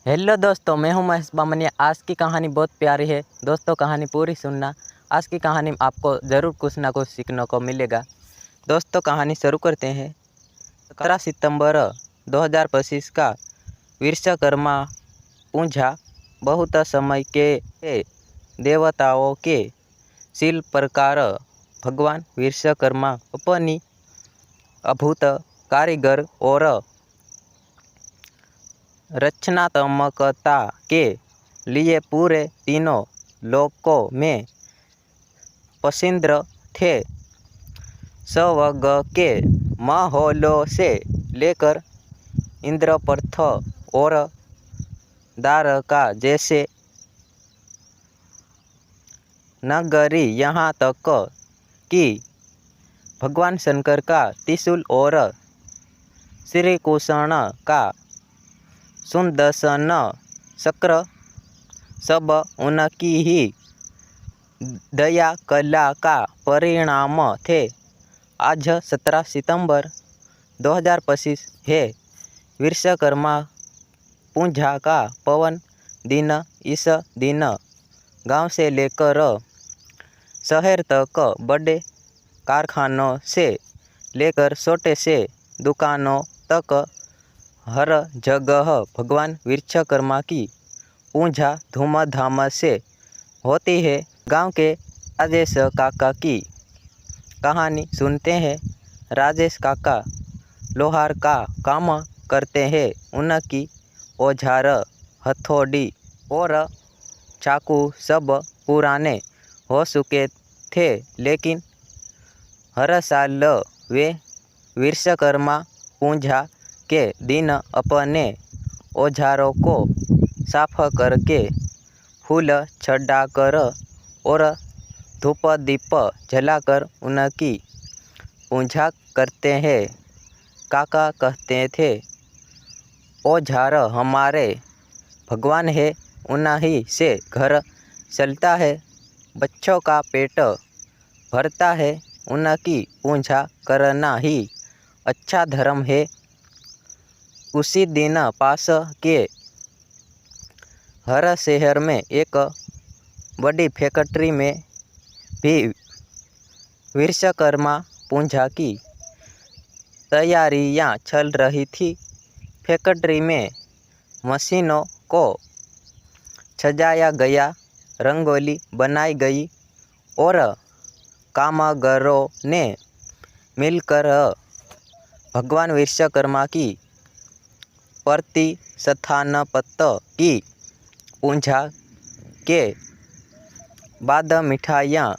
Hello दोस्तों, मैं हूं महेश बामनिया। आज की कहानी बहुत प्यारी है दोस्तों, कहानी पूरी सुनना। आज की कहानी में आपको ज़रूर कुछ ना कुछ सीखने को मिलेगा। दोस्तों कहानी शुरू करते हैं। 17 सितंबर 2025 का विश्वकर्मा पूजा बहुत समय के देवताओं के शिल्पकार भगवान विश्वकर्मा अपनी अद्भुत कारीगर और रचनात्मकता के लिए पूरे तीनों लोकों में पसंद थे। स्वर्ग के महलों से लेकर इंद्रप्रस्थ और द्वारका जैसे नगरी, यहाँ तक कि भगवान शंकर का त्रिशूल और श्री कृष्ण का सुदर्शन चक्र सब उनकी ही दया कला का परिणाम थे। आज 17 सितंबर 2025 है विश्वकर्मा पूजा का पावन दिन। इस दिन गांव से लेकर शहर तक, बड़े कारखानों से लेकर छोटे से दुकानों तक हर जगह भगवान विश्वकर्मा की पूजा धूमधाम से होती है। गांव के राजेश काका की कहानी सुनते हैं। राजेश काका लोहार का काम करते हैं। उनकी औजार, हथौड़ी और चाकू सब पुराने हो चुके थे, लेकिन हर साल वे विश्वकर्मा पूजा के दिन अपने औजारों को साफ करके, फूल चढ़ाकर और धूप दीप जलाकर उनकी पूजा करते हैं। काका कहते थे, औजार हमारे भगवान है, उन्हीं से घर चलता है, बच्चों का पेट भरता है, उनकी पूजा करना ही अच्छा धर्म है। उसी दिन पास के हर शहर में एक बड़ी फैक्ट्री में भी विश्वकर्मा पूजा की तैयारियां चल रही थी। फैक्ट्री में मशीनों को सजाया गया, रंगोली बनाई गई और कामगारों ने मिलकर भगवान विश्वकर्मा की प्रतिष्ठापना की। पूजा के बाद मिठाइयाँ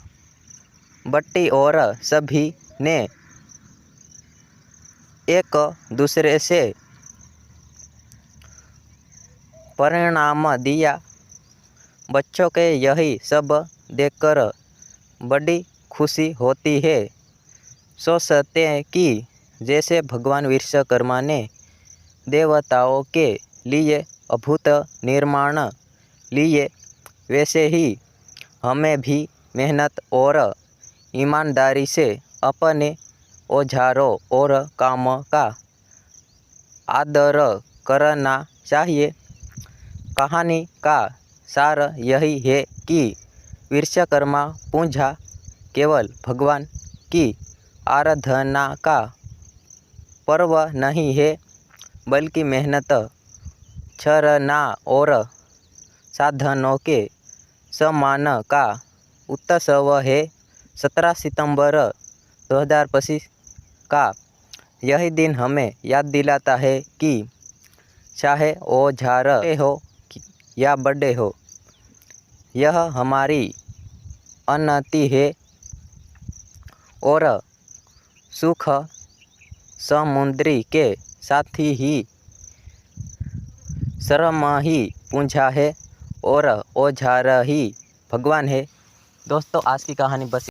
बटी और सभी ने एक दूसरे से परिणाम दिया। बच्चों के यही सब देखकर बड़ी खुशी होती है। सोचते हैं कि जैसे भगवान विश्वकर्मा ने देवताओं के लिए अद्भुत निर्माण लिए, वैसे ही हमें भी मेहनत और ईमानदारी से अपने औजारों और काम का आदर करना चाहिए। कहानी का सार यही है कि विश्वकर्मा पूजा केवल भगवान की आराधना का पर्व नहीं है, बल्कि मेहनत, साधना और साधनों के सम्मान का उत्सव है। 17 सितंबर 2025 का यही दिन हमें याद दिलाता है कि चाहे औजार हो या बड़े हो, यह हमारी उन्नति है और सुख समुद्री के साथ ही श्रम ही पूजा है और औजार ही भगवान है। दोस्तों आज की कहानी बस